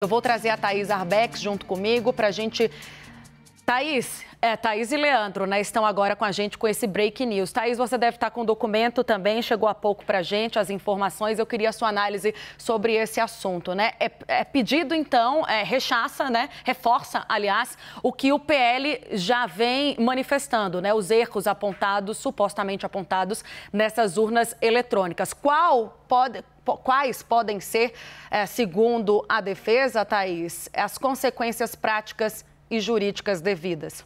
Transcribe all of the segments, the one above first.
Eu vou trazer a Thaís Arbex junto comigo para a gente... Thaís e Leandro, né, estão agora com a gente com esse Break News. Thaís, você deve estar com o documento também, chegou há pouco para a gente, as informações. Eu queria a sua análise sobre esse assunto, né? É pedido, então, rechaça, né, reforça, aliás, o que o PL já vem manifestando, né? Os erros apontados, supostamente apontados, nessas urnas eletrônicas. Quais podem ser, segundo a defesa, Thaís, as consequências práticas e jurídicas devidas?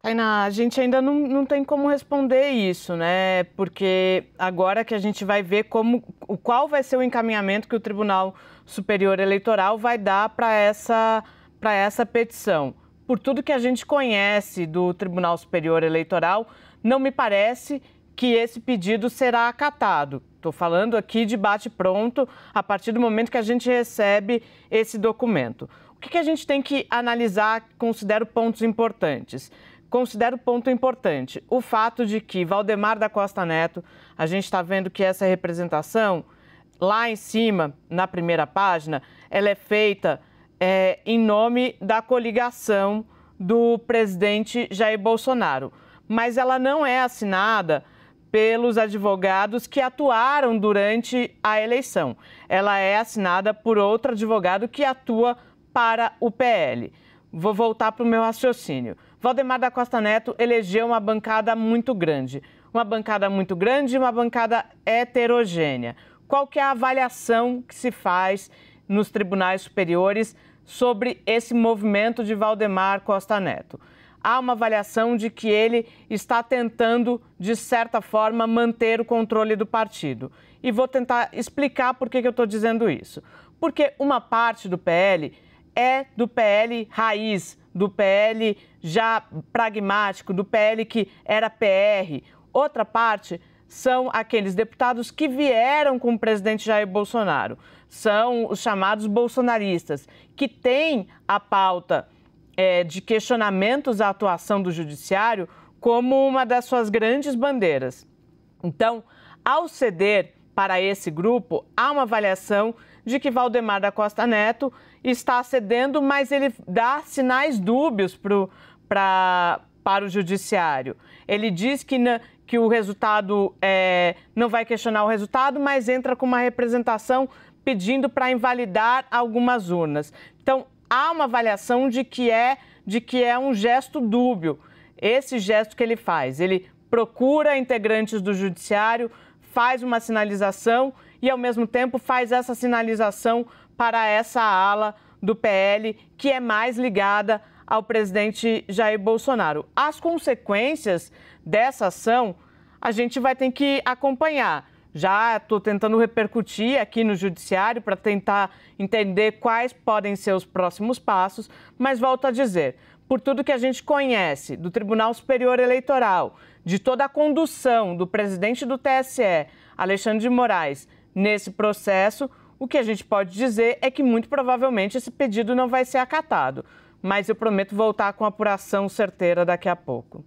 Tainá, a gente ainda não tem como responder isso, né? Porque agora que a gente vai ver qual vai ser o encaminhamento que o Tribunal Superior Eleitoral vai dar para essa petição. Por tudo que a gente conhece do Tribunal Superior Eleitoral, não me parece que esse pedido será acatado. Estou falando aqui de bate-pronto, a partir do momento que a gente recebe esse documento. O que a gente tem que analisar, considero pontos importantes. Considero ponto importante o fato de que Valdemar da Costa Neto, a gente está vendo que essa representação, lá em cima, na primeira página, ela é feita em nome da coligação do presidente Jair Bolsonaro. Mas ela não é assinada pelos advogados que atuaram durante a eleição. Ela é assinada por outro advogado que atua para o PL. Vou voltar para o meu raciocínio. Valdemar da Costa Neto elegeu uma bancada muito grande. Uma bancada muito grande e uma bancada heterogênea. Qual que é a avaliação que se faz nos tribunais superiores sobre esse movimento de Valdemar Costa Neto? Há uma avaliação de que ele está tentando, de certa forma, manter o controle do partido. E vou tentar explicar por que eu estou dizendo isso. Porque uma parte do PL é do PL raiz, do PL já pragmático, do PL que era PR. Outra parte são aqueles deputados que vieram com o presidente Jair Bolsonaro. São os chamados bolsonaristas, que têm a pauta de questionamentos à atuação do judiciário como uma das suas grandes bandeiras. Então, ao ceder para esse grupo, há uma avaliação de que Valdemar da Costa Neto está cedendo, mas ele dá sinais dúbios para o judiciário. Ele diz que o resultado não vai questionar o resultado, mas entra com uma representação pedindo para invalidar algumas urnas. Então, há uma avaliação de que é um gesto dúbio. Esse gesto que ele faz, ele procura integrantes do judiciário, faz uma sinalização e, ao mesmo tempo, faz essa sinalização para essa ala do PL que é mais ligada ao presidente Jair Bolsonaro. As consequências dessa ação a gente vai ter que acompanhar. Já estou tentando repercutir aqui no judiciário para tentar entender quais podem ser os próximos passos, mas volto a dizer, por tudo que a gente conhece do Tribunal Superior Eleitoral, de toda a condução do presidente do TSE, Alexandre de Moraes, nesse processo, o que a gente pode dizer é que muito provavelmente esse pedido não vai ser acatado, mas eu prometo voltar com apuração certeira daqui a pouco.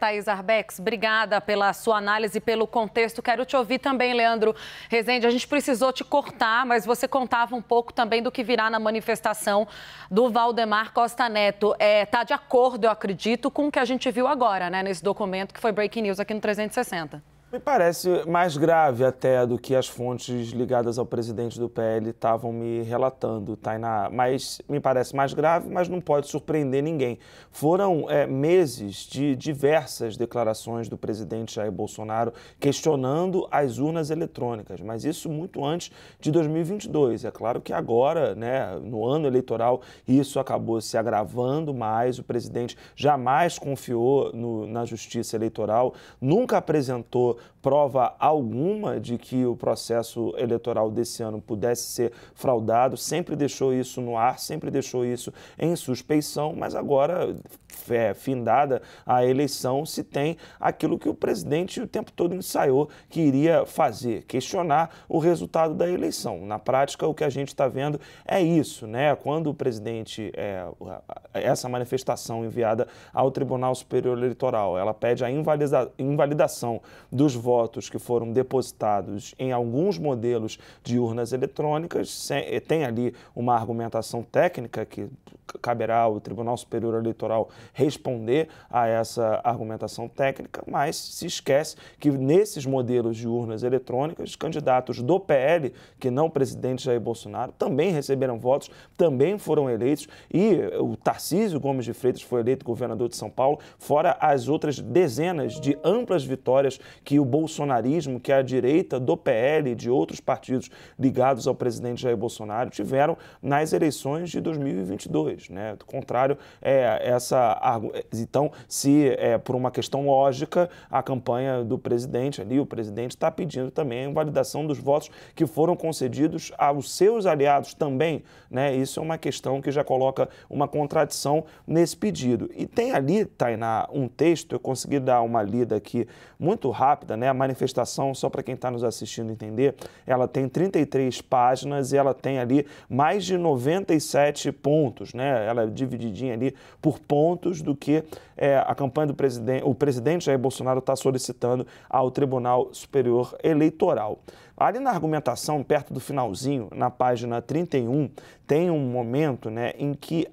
Thaís Arbex, obrigada pela sua análise e pelo contexto. Quero te ouvir também, Leandro Rezende. A gente precisou te cortar, mas você contava um pouco também do que virá na manifestação do Valdemar Costa Neto. Está de acordo, eu acredito, com o que a gente viu agora, né, nesse documento que foi Breaking News aqui no 360. Me parece mais grave até do que as fontes ligadas ao presidente do PL estavam me relatando, Tainá. Mas me parece mais grave, mas não pode surpreender ninguém. Foram meses de diversas declarações do presidente Jair Bolsonaro questionando as urnas eletrônicas, mas isso muito antes de 2022. É claro que agora, né, no ano eleitoral, isso acabou se agravando mais. O presidente jamais confiou na justiça eleitoral, nunca apresentou prova alguma de que o processo eleitoral desse ano pudesse ser fraudado, sempre deixou isso no ar, sempre deixou isso em suspeição, mas agora, findada a eleição, se tem aquilo que o presidente o tempo todo ensaiou que iria fazer, questionar o resultado da eleição. Na prática, o que a gente está vendo é isso, né? Quando o presidente, essa manifestação enviada ao Tribunal Superior Eleitoral, ela pede a invalidação do dos votos que foram depositados em alguns modelos de urnas eletrônicas. Tem ali uma argumentação técnica que caberá ao Tribunal Superior Eleitoral responder a essa argumentação técnica, mas se esquece que nesses modelos de urnas eletrônicas, candidatos do PL, que não o presidente Jair Bolsonaro, também receberam votos, também foram eleitos, e o Tarcísio Gomes de Freitas foi eleito governador de São Paulo, fora as outras dezenas de amplas vitórias que o bolsonarismo, que a direita do PL e de outros partidos ligados ao presidente Jair Bolsonaro tiveram nas eleições de 2022. Né? Do contrário, então, se por uma questão lógica, a campanha do presidente ali, o presidente está pedindo também a invalidação dos votos que foram concedidos aos seus aliados também, né? Isso é uma questão que já coloca uma contradição nesse pedido. E tem ali, Tainá, um texto, eu consegui dar uma lida aqui muito rápida, né? A manifestação, só para quem está nos assistindo entender, ela tem 33 páginas e ela tem ali mais de 97 pontos, né? Ela é divididinha ali por pontos do que a campanha do presidente, o presidente Jair Bolsonaro está solicitando ao Tribunal Superior Eleitoral. Ali na argumentação, perto do finalzinho, na página 31, tem um momento, né, em que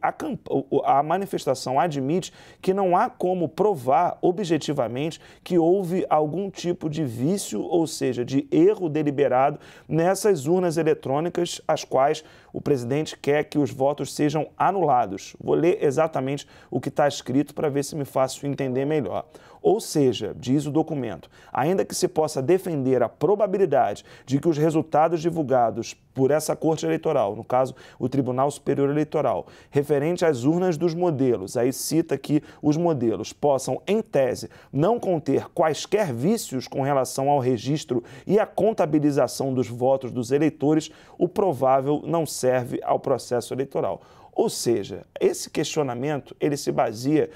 a manifestação admite que não há como provar objetivamente que houve algum tipo de vício, ou seja, de erro deliberado nessas urnas eletrônicas, as quais o presidente quer que os votos sejam anulados. Vou ler exatamente o que está escrito para ver se me faço entender melhor. Ou seja, diz o documento, ainda que se possa defender a probabilidade de que os resultados divulgados por essa Corte Eleitoral, no caso, o Tribunal Superior Eleitoral, referente às urnas dos modelos, aí cita que os modelos possam, em tese, não conter quaisquer vícios com relação ao registro e à contabilização dos votos dos eleitores, o provável não serve ao processo eleitoral. Ou seja, esse questionamento, ele se baseia,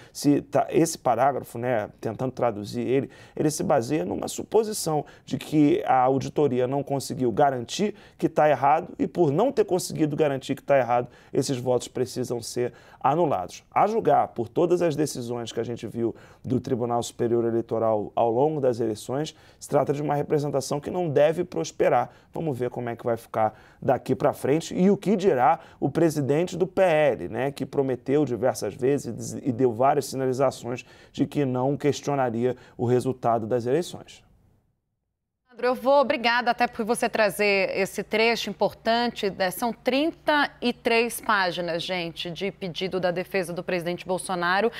esse parágrafo, né, tentando traduzir ele se baseia numa suposição de que a auditoria não conseguiu garantir que está errado e por não ter conseguido garantir que está errado, esses votos precisam ser anulados. A julgar por todas as decisões que a gente viu do Tribunal Superior Eleitoral ao longo das eleições, se trata de uma representação que não deve prosperar. Vamos ver como é que vai ficar daqui para frente e o que dirá o presidente do PL, né, que prometeu diversas vezes e deu várias sinalizações de que não questionaria o resultado das eleições. Obrigada até por você trazer esse trecho importante. São 33 páginas, gente, de pedido da defesa do presidente Bolsonaro,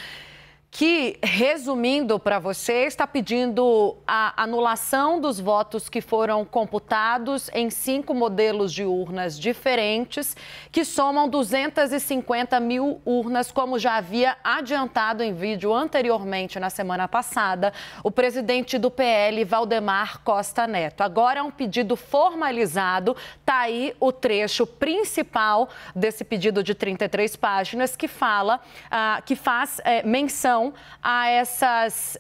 que, resumindo para você, está pedindo a anulação dos votos que foram computados em 5 modelos de urnas diferentes, que somam 250 mil urnas, como já havia adiantado em vídeo anteriormente na semana passada o presidente do PL, Valdemar Costa Neto. Agora é um pedido formalizado, está aí o trecho principal desse pedido de 33 páginas que faz menção a essas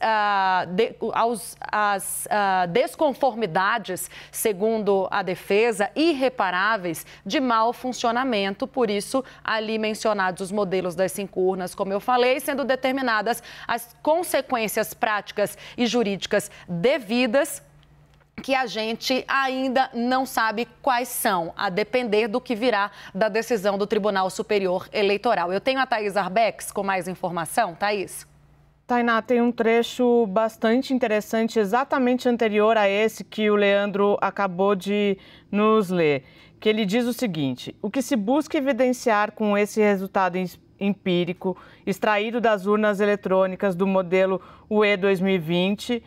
desconformidades, segundo a defesa, irreparáveis de mau funcionamento. Por isso, ali mencionados os modelos das 5 urnas, como eu falei, sendo determinadas as consequências práticas e jurídicas devidas, que a gente ainda não sabe quais são, a depender do que virá da decisão do Tribunal Superior Eleitoral. Eu tenho a Thaís Arbex com mais informação. Thaís. Tainá, tem um trecho bastante interessante, exatamente anterior a esse que o Leandro acabou de nos ler, que ele diz o seguinte: o que se busca evidenciar com esse resultado empírico, extraído das urnas eletrônicas do modelo UE 2020,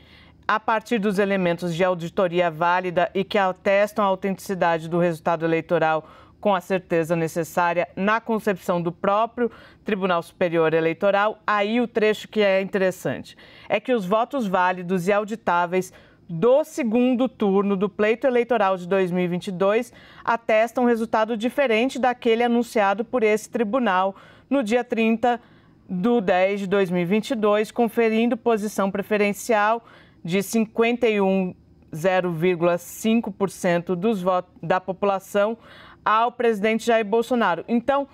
a partir dos elementos de auditoria válida e que atestam a autenticidade do resultado eleitoral com a certeza necessária na concepção do próprio Tribunal Superior Eleitoral, aí o trecho que é interessante é que os votos válidos e auditáveis do segundo turno do pleito eleitoral de 2022 atestam resultado diferente daquele anunciado por esse tribunal no dia 30/10/2022, conferindo posição preferencial de 51,05% dos votos da população ao presidente Jair Bolsonaro. Então,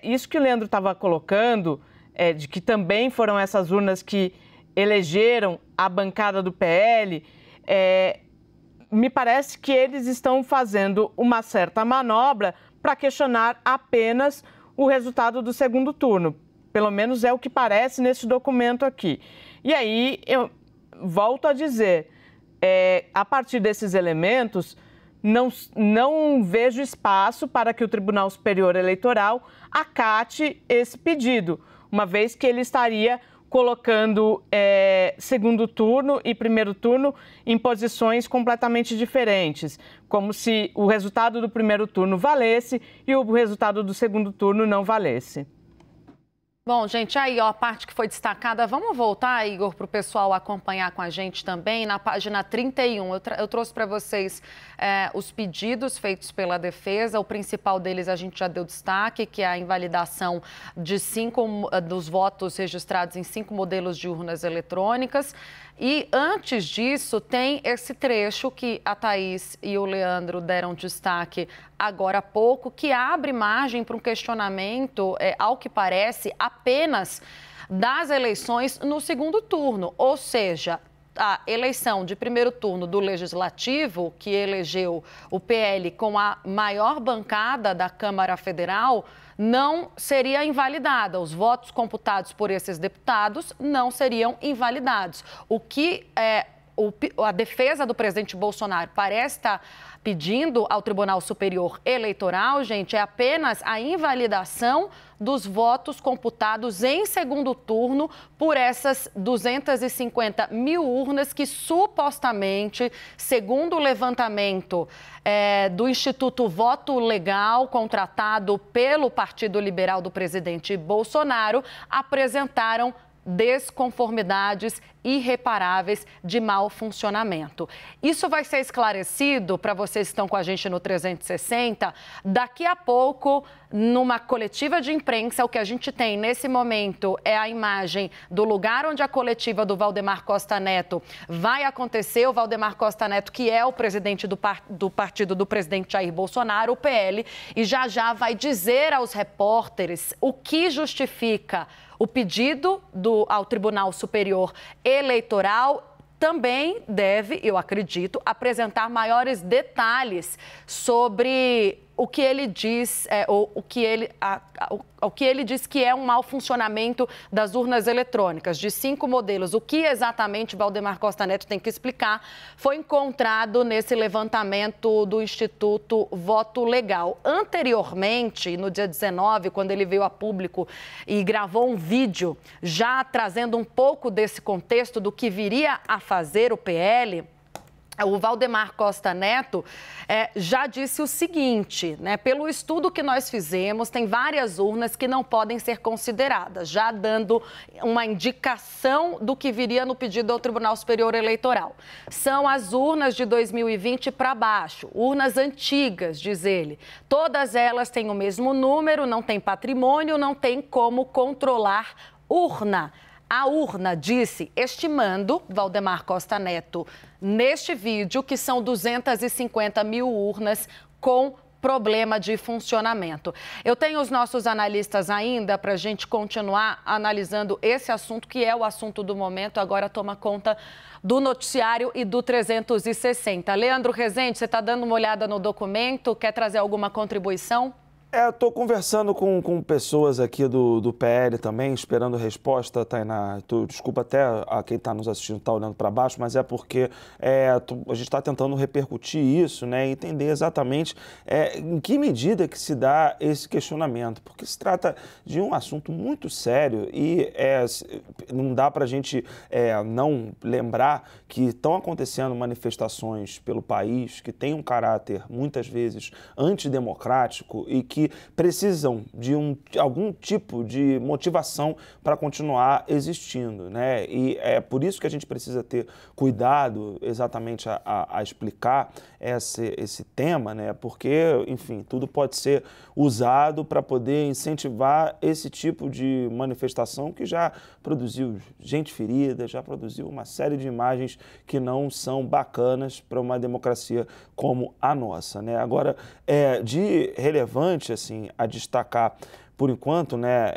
isso que o Leandro estava colocando, de que também foram essas urnas que elegeram a bancada do PL, me parece que eles estão fazendo uma certa manobra para questionar apenas o resultado do segundo turno. Pelo menos é o que parece nesse documento aqui. E aí, eu volto a dizer, a partir desses elementos, não vejo espaço para que o Tribunal Superior Eleitoral acate esse pedido, uma vez que ele estaria colocando segundo turno e primeiro turno em posições completamente diferentes, como se o resultado do primeiro turno valesse e o resultado do segundo turno não valesse. Bom, gente, aí ó, a parte que foi destacada, vamos voltar, Igor, para o pessoal acompanhar com a gente também, na página 31. Eu trouxe para vocês os pedidos feitos pela defesa, o principal deles a gente já deu destaque, que é a invalidação de 5 dos votos registrados em 5 modelos de urnas eletrônicas. E antes disso, tem esse trecho que a Thaís e o Leandro deram destaque agora há pouco, que abre margem para um questionamento, ao que parece, apenas das eleições no segundo turno. Ou seja, a eleição de primeiro turno do Legislativo, que elegeu o PL com a maior bancada da Câmara Federal, não seria invalidada. Os votos computados por esses deputados não seriam invalidados. O que a defesa do presidente Bolsonaro parece estar pedindo ao Tribunal Superior Eleitoral, gente, é apenas a invalidação dos votos computados em segundo turno por essas 250 mil urnas que supostamente, segundo o levantamento do Instituto Voto Legal, contratado pelo Partido Liberal do presidente Bolsonaro, apresentaram desconformidades irreparáveis de mau funcionamento. Isso vai ser esclarecido para vocês que estão com a gente no 360 daqui a pouco, numa coletiva de imprensa. O que a gente tem nesse momento é a imagem do lugar onde a coletiva do Valdemar Costa Neto vai acontecer. O Valdemar Costa Neto, que é o presidente do partido do presidente Jair Bolsonaro, o PL, e já vai dizer aos repórteres o que justifica o pedido ao Tribunal Superior Eleitoral. Também deve, eu acredito, apresentar maiores detalhes sobre o que ele diz, o que ele diz que é um mau funcionamento das urnas eletrônicas, de 5 modelos. O que exatamente Valdemar Costa Neto tem que explicar foi encontrado nesse levantamento do Instituto Voto Legal. Anteriormente, no dia 19, quando ele veio a público e gravou um vídeo já trazendo um pouco desse contexto do que viria a fazer o PL, o Valdemar Costa Neto já disse o seguinte, né? Pelo estudo que nós fizemos, tem várias urnas que não podem ser consideradas, já dando uma indicação do que viria no pedido ao Tribunal Superior Eleitoral. São as urnas de 2020 para baixo, urnas antigas, diz ele. Todas elas têm o mesmo número, não tem patrimônio, não tem como controlar urna. A urna disse, estimando, Valdemar Costa Neto, neste vídeo, que são 250 mil urnas com problema de funcionamento. Eu tenho os nossos analistas ainda para a gente continuar analisando esse assunto, que é o assunto do momento, agora toma conta do noticiário e do 360. Leandro Rezende, você está dando uma olhada no documento, quer trazer alguma contribuição? Estou conversando com pessoas aqui do PL também, esperando resposta, Tainá. Desculpa até a quem está nos assistindo está olhando para baixo, mas é porque a gente está tentando repercutir isso, né, e entender exatamente em que medida que se dá esse questionamento, porque se trata de um assunto muito sério e não dá para a gente não lembrar que estão acontecendo manifestações pelo país que têm um caráter, muitas vezes, antidemocrático e que precisam de algum tipo de motivação para continuar existindo, né? E é por isso que a gente precisa ter cuidado exatamente a explicar esse tema, né? Porque, enfim, tudo pode ser usado para poder incentivar esse tipo de manifestação que já produziu gente ferida, já produziu uma série de imagens que não são bacanas para uma democracia como a nossa, né? Agora, de relevante assim, a destacar por enquanto, né,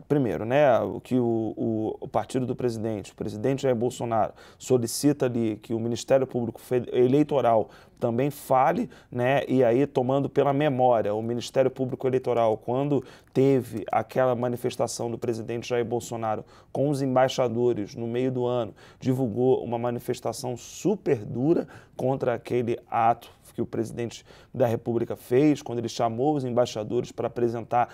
primeiro, né, que o partido do presidente, o presidente Jair Bolsonaro, solicita ali que o Ministério Público Eleitoral também fale, né, e aí tomando pela memória, o Ministério Público Eleitoral, quando teve aquela manifestação do presidente Jair Bolsonaro com os embaixadores no meio do ano, divulgou uma manifestação super dura contra aquele ato que o presidente da República fez, quando ele chamou os embaixadores para apresentar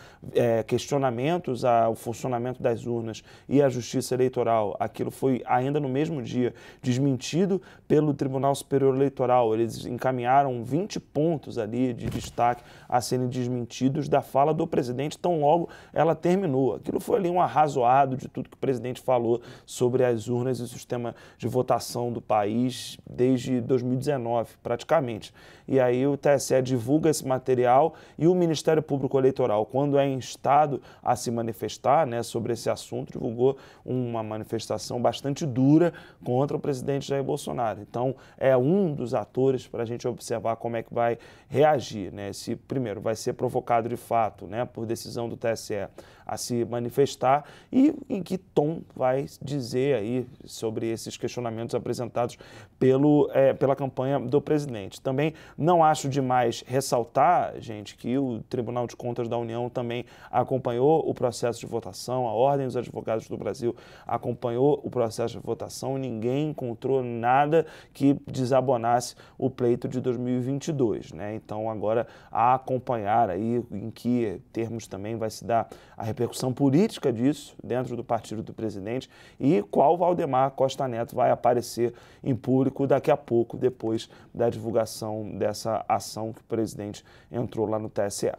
questionamentos ao funcionamento das urnas e à Justiça Eleitoral. Aquilo foi, ainda no mesmo dia, desmentido pelo Tribunal Superior Eleitoral. Eles encaminharam 20 pontos ali de destaque a serem desmentidos da fala do presidente, tão logo ela terminou. Aquilo foi ali um arrazoado de tudo que o presidente falou sobre as urnas e o sistema de votação do país desde 2019, praticamente. E aí o TSE divulga esse material e o Ministério Público Eleitoral, quando é instado a se manifestar, né, sobre esse assunto, divulgou uma manifestação bastante dura contra o presidente Jair Bolsonaro. Então, é um dos atores para a gente observar como é que vai reagir, né? Se, primeiro, vai ser provocado de fato, né, por decisão do TSE a se manifestar e em que tom vai dizer aí sobre esses questionamentos apresentados pela campanha do presidente. Também não acho demais ressaltar, gente, que o Tribunal de Contas da União também acompanhou o processo de votação, a Ordem dos Advogados do Brasil acompanhou o processo de votação, ninguém encontrou nada que desabonasse o pleito de 2022, né? Então, agora, a acompanhar aí em que termos também vai se dar a repercussão política disso dentro do partido do presidente e qual Valdemar Costa Neto vai aparecer em público daqui a pouco, depois da divulgação dessa ação que o presidente entrou lá no TSE.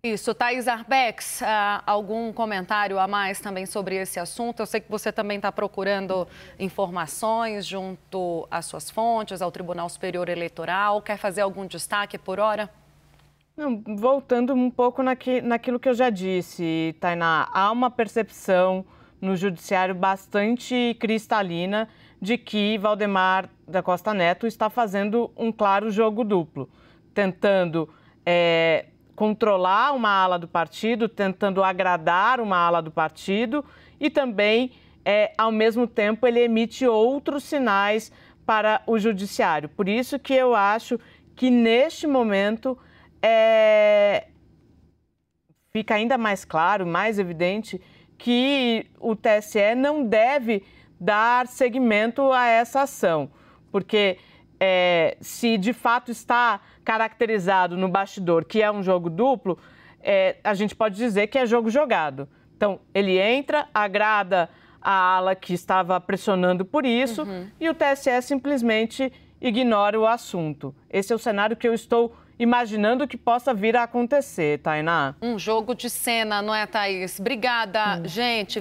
Isso, Thaís Arbex, algum comentário a mais também sobre esse assunto? Eu sei que você também está procurando informações junto às suas fontes, ao Tribunal Superior Eleitoral. Quer fazer algum destaque por hora? Não, voltando um pouco naquilo que eu já disse, Tainá, há uma percepção no judiciário bastante cristalina de que Valdemar da Costa Neto está fazendo um claro jogo duplo, tentando controlar uma ala do partido, tentando agradar uma ala do partido e também, ao mesmo tempo, ele emite outros sinais para o judiciário. Por isso que eu acho que, neste momento, fica ainda mais claro, mais evidente, que o TSE não deve dar seguimento a essa ação, porque se de fato está caracterizado no bastidor que é um jogo duplo, a gente pode dizer que é jogo jogado. Então, ele entra, agrada a ala que estava pressionando por isso e o TSE simplesmente ignora o assunto. Esse é o cenário que eu estou imaginando que possa vir a acontecer, Tainá. Um jogo de cena, não é, Thaís? Obrigada, gente.